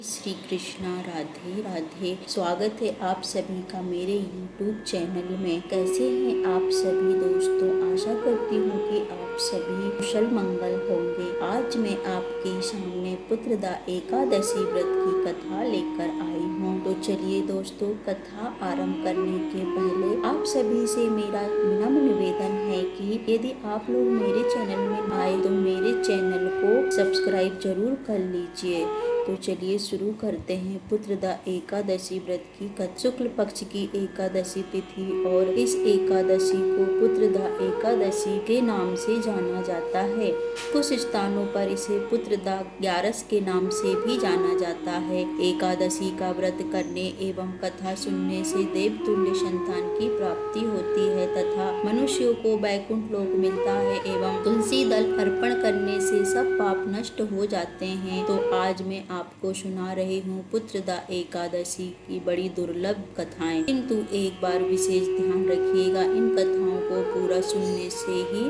श्री कृष्णा, राधे राधे। स्वागत है आप सभी का मेरे YouTube चैनल में। कैसे हैं आप सभी दोस्तों? आशा करती हूँ कि आप सभी कुशल मंगल होंगे। आज मैं आपके सामने पुत्रदा एकादशी व्रत की कथा लेकर आई हूँ। तो चलिए दोस्तों, कथा आरंभ करने के पहले आप सभी से मेरा विनम्र निवेदन है कि यदि आप लोग मेरे चैनल में आए तो मेरे चैनल को सब्सक्राइब जरूर कर लीजिए। तो चलिए शुरू करते हैं पुत्रदा एकादशी व्रत की कथा। शुक्ल पक्ष की एकादशी तिथि और इस एकादशी को पुत्रदा एकादशी के नाम से जाना जाता है। कुछ स्थानों पर इसे पुत्रदा 11 के नाम से भी जाना जाता है। एकादशी का व्रत करने एवं कथा सुनने से देवतुल्य संतान की प्राप्ति होती है तथा मनुष्यों को वैकुंठ लोक मिलता है एवं तुलसी दल अर्पण करने से सब पाप नष्ट हो जाते हैं। तो आज मैं आपको सुना रही हूँ पुत्रदा एकादशी की बड़ी दुर्लभ कथाएं। किंतु एक बार विशेष ध्यान रखिएगा, इन कथाओं को पूरा सुनने से ही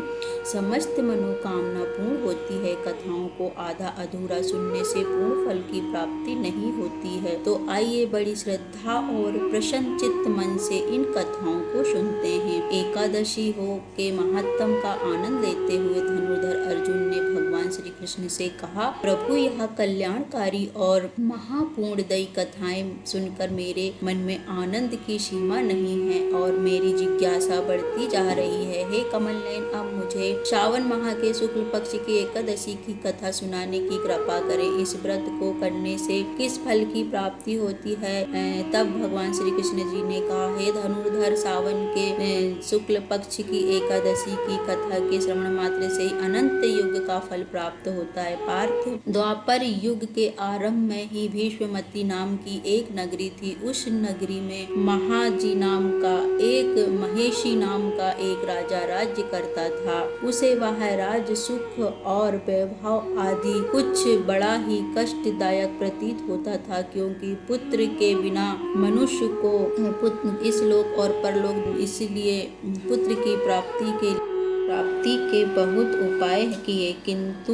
समस्त मनोकामना पूर्ण होती है। कथाओं को आधा अधूरा सुनने से पूर्ण फल की प्राप्ति नहीं होती है। तो आइए बड़ी श्रद्धा और प्रसन्न चित्त मन से इन कथाओं को सुनते हैं। एकादशी हो के महत्तम का आनंद लेते हुए धनुर्धर अर्जुन ने भगवान श्री कृष्ण से कहा, प्रभु यह कल्याणकारी और महापुण्यदायी कथाएं सुनकर मेरे मन में आनंद की सीमा नहीं है और मेरी जिज्ञासा बढ़ती जा रही है। हे कमल नयन, अब मुझे श्रावण माह के शुक्ल पक्ष की एकादशी की कथा सुनाने की कृपा करें। इस व्रत को करने से किस फल की प्राप्ति होती है? तब भगवान श्री कृष्ण जी ने कहा, हे धनुर्धर, सावन के शुक्ल पक्ष की एकादशी की कथा के श्रवण मात्र से ही अनंत युग का फल प्राप्त होता है। पार्थ, द्वापर युग के आरंभ में ही भीष्ममती नाम की एक नगरी थी। उस नगरी में महाजी नाम का एक महेशी नाम का एक राजा राज्य करता था। उसे वह राज्य सुख और वैभव आदि कुछ बड़ा ही कष्टदायक प्रतीत होता था, क्योंकि पुत्र के बिना मनुष्य को इस लोक और परलोक, इसलिए पुत्र की प्राप्ति के बहुत उपाय किए, किंतु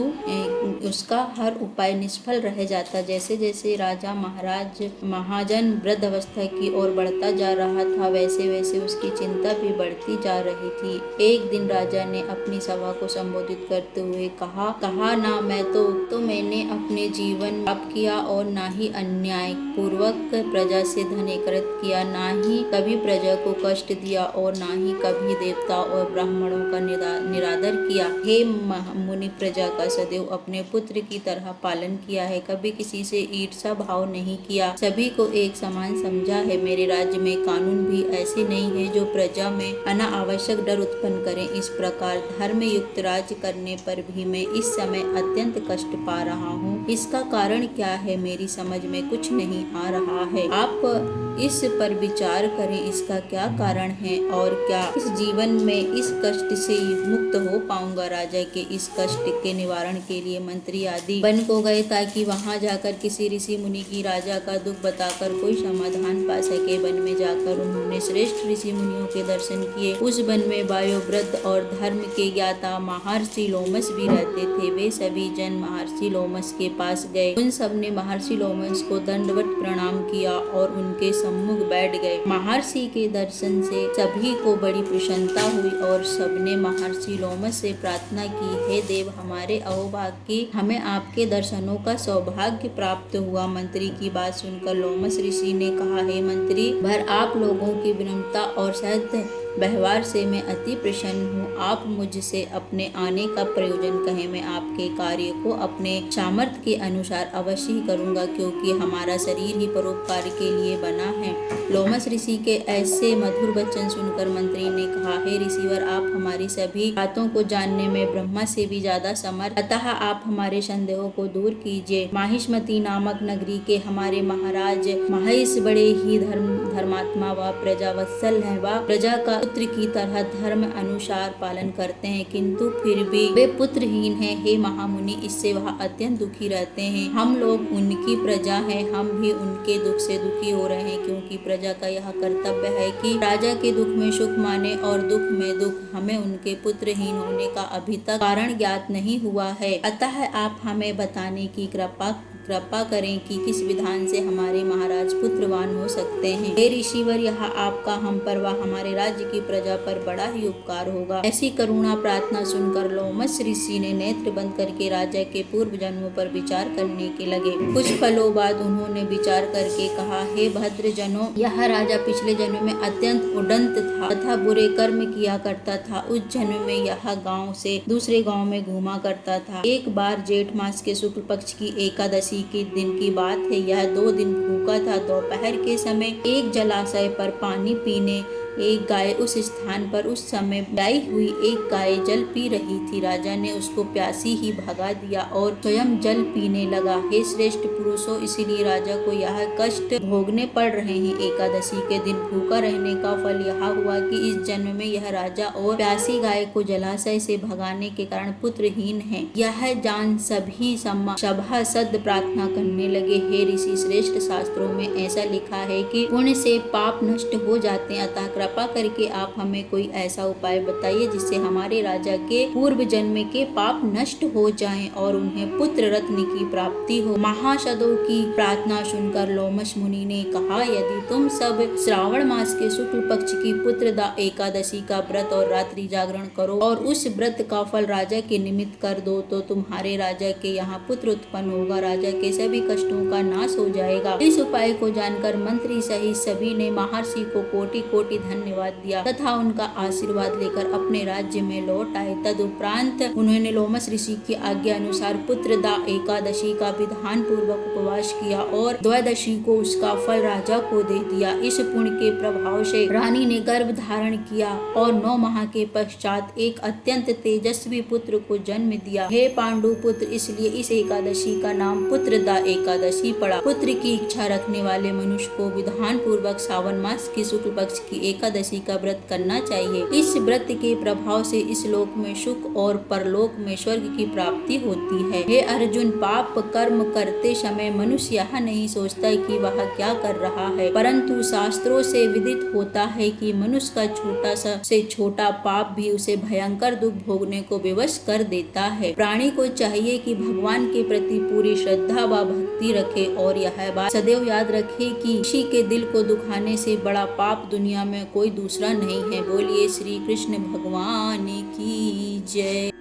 उसका हर उपाय निष्फल रह जाता। जैसे जैसे राजा महाजन वृद्ध अवस्था की ओर बढ़ता जा रहा था, वैसे वैसे उसकी चिंता भी बढ़ती जा रही थी। एक दिन राजा ने अपनी सभा को संबोधित करते हुए कहा ना मैं तो मैंने अपने जीवन पाप किया और ना ही अन्याय पूर्वक प्रजा से धन एकत्रित किया, ना ही कभी प्रजा को कष्ट दिया और ना ही कभी देवता और ब्राह्मणों का निरादर किया। हे मुनि, प्रजा का सदैव अपने पुत्र की तरह पालन किया है, कभी किसी से ईर्ष्या भाव नहीं किया, सभी को एक समान समझा है। मेरे राज्य में कानून भी ऐसे नहीं है जो प्रजा में अनावश्यक डर उत्पन्न करें। इस प्रकार धर्म युक्त राज्य करने पर भी मैं इस समय अत्यंत कष्ट पा रहा हूँ। इसका कारण क्या है, मेरी समझ में कुछ नहीं आ रहा है। आप इस पर विचार करें, इसका क्या कारण है और क्या इस जीवन में इस कष्ट से मुक्त हो पाऊंगा। राजा के इस कष्ट के निवारण के लिए मंत्री आदि वन को गए ताकि वहां जाकर किसी ऋषि मुनि की राजा का दुख बताकर कोई समाधान पा सके। वन में जाकर उन्होंने श्रेष्ठ ऋषि मुनियों के दर्शन किए। उस वन में वायुव्रत और धर्म के ज्ञाता महर्षि लोमस भी रहते थे। वे सभी जन महर्षि लोमस के पास गए। उन सब ने महर्षि लोमस को दंडवत प्रणाम किया और उनके सम्मुख बैठ गए। महर्षि के दर्शन से सभी को बड़ी प्रसन्नता हुई और सबने महर्षि लोमस से प्रार्थना की, हे देव, हमारे अहोभाग्य की हमें आपके दर्शनों का सौभाग्य प्राप्त हुआ। मंत्री की बात सुनकर लोमस ऋषि ने कहा, हे मंत्री भर, आप लोगों की विनम्रता और सत्य व्यवहार से मैं अति प्रसन्न हूँ। आप मुझसे अपने आने का प्रयोजन कहें, मैं आपके कार्य को अपने सामर्थ्य के अनुसार अवश्य ही करूँगा, क्योंकि हमारा शरीर ही परोपकार के लिए बना है। लोमस ऋषि के ऐसे मधुर वचन सुनकर मंत्री ने कहा, हे ऋषिवर, आप हमारी सभी बातों को जानने में ब्रह्मा से भी ज्यादा समर्थ, अतः आप हमारे संदेहों को दूर कीजिए। माहिष्मती नामक नगरी के हमारे महाराज महेश बड़े ही धर्मात्मा व प्रजावत्सल है। वह प्रजा का पुत्र की तरह धर्म अनुसार पालन करते हैं, किंतु फिर भी वे पुत्रहीन हैं। हे महामुनि, इससे वह अत्यंत दुखी रहते हैं। हम लोग उनकी प्रजा हैं, हम भी उनके दुख से दुखी हो रहे हैं, क्योंकि प्रजा का यह कर्तव्य है कि राजा के दुख में सुख माने और दुख में दुख। हमें उनके पुत्रहीन होने का अभी तक कारण ज्ञात नहीं हुआ है, अतः आप हमें बताने की कृपा कृपा करें कि किस विधान से हमारे महाराज पुत्रवान हो सकते हैं। हे ऋषिवर, यह आपका हम पर व हमारे राज्य की प्रजा पर बड़ा ही उपकार होगा। ऐसी करुणा प्रार्थना सुनकर लोमश ऋषि ने नेत्र बंद करके राजा के पूर्व जन्मों पर विचार करने के लगे। कुछ पलों बाद उन्होंने विचार करके कहा, हे भद्र जनों, यह राजा पिछले जन्म में अत्यंत उदंत था तथा बुरे कर्म किया करता था। उस जन्म में यह गांव से दूसरे गांव में घूमा करता था। एक बार जेठ मास के शुक्ल पक्ष की एकादशी के दिन की बात है। यह 2 दिन भूखा था। दोपहर के समय एक जलाशय पर पानी पीने एक गाय उस स्थान पर उस समय ब्याई हुई एक गाय जल पी रही थी। राजा ने उसको प्यासी ही भगा दिया और स्वयं जल पीने लगा। हे श्रेष्ठ पुरुषों, इसीलिए राजा को यह कष्ट भोगने पड़ रहे हैं। एकादशी के दिन भूखा रहने का फल यह हुआ कि इस जन्म में यह राजा और प्यासी गाय को जलाशय से भगाने के कारण पुत्रहीन है। यह जान सभी सभासद प्रार्थना करने लगे। हे ऋषि श्रेष्ठ, शास्त्रों में ऐसा लिखा है कि पुण्य से पाप नष्ट हो जाते हैं, अतः कृपा करके आप हमें कोई ऐसा उपाय बताइए जिससे हमारे राजा के पूर्व जन्म के पाप नष्ट हो जाएं और उन्हें पुत्र रत्न की प्राप्ति हो। महाशदों की प्रार्थना सुनकर लोमश मुनि ने कहा, यदि तुम सब श्रावण मास के शुक्ल पक्ष की पुत्रदा एकादशी का व्रत और रात्रि जागरण करो और उस व्रत का फल राजा के निमित्त कर दो तो तुम्हारे राजा के यहाँ पुत्र उत्पन्न होगा। राजा के सभी कष्टों का नाश हो जाएगा। इस उपाय को जानकर मंत्री सहित सभी ने महर्षि को कोटि कोटि धन्यवाद दिया तथा उनका आशीर्वाद लेकर अपने राज्य में लौट आए। तदुपरांत उन्होंने लोमश ऋषि की आज्ञा अनुसार पुत्रदा एकादशी का विधान पूर्वक उपवास किया और द्वादशी को उसका फल राजा को दे दिया। इस पुण्य के प्रभाव से रानी ने गर्भ धारण किया और 9 माह के पश्चात एक अत्यंत तेजस्वी पुत्र को जन्म दिया। हे पांडु पुत्र, इसलिए इस एकादशी का नाम पुत्रदा एकादशी पड़ा। पुत्र की इच्छा रखने वाले मनुष्य को विधान पूर्वक सावन मास की शुक्ल पक्ष की एकादशी का व्रत करना चाहिए। इस व्रत के प्रभाव से इस लोक में सुख और परलोक में स्वर्ग की प्राप्ति होती है। हे अर्जुन, पाप कर्म करते समय मनुष्य यह नहीं सोचता कि वह क्या कर रहा है, परंतु शास्त्रों से विदित होता है कि मनुष्य का छोटा से छोटा पाप भी उसे भयंकर दुख भोगने को विवश कर देता है। प्राणी को चाहिए कि भगवान के प्रति पूरी श्रद्धा व भक्ति रखे और यह बात सदैव याद रखे कि किसी के दिल को दुखाने से बड़ा पाप दुनिया में कोई दूसरा नहीं है। बोलिए श्री कृष्ण भगवान की जय।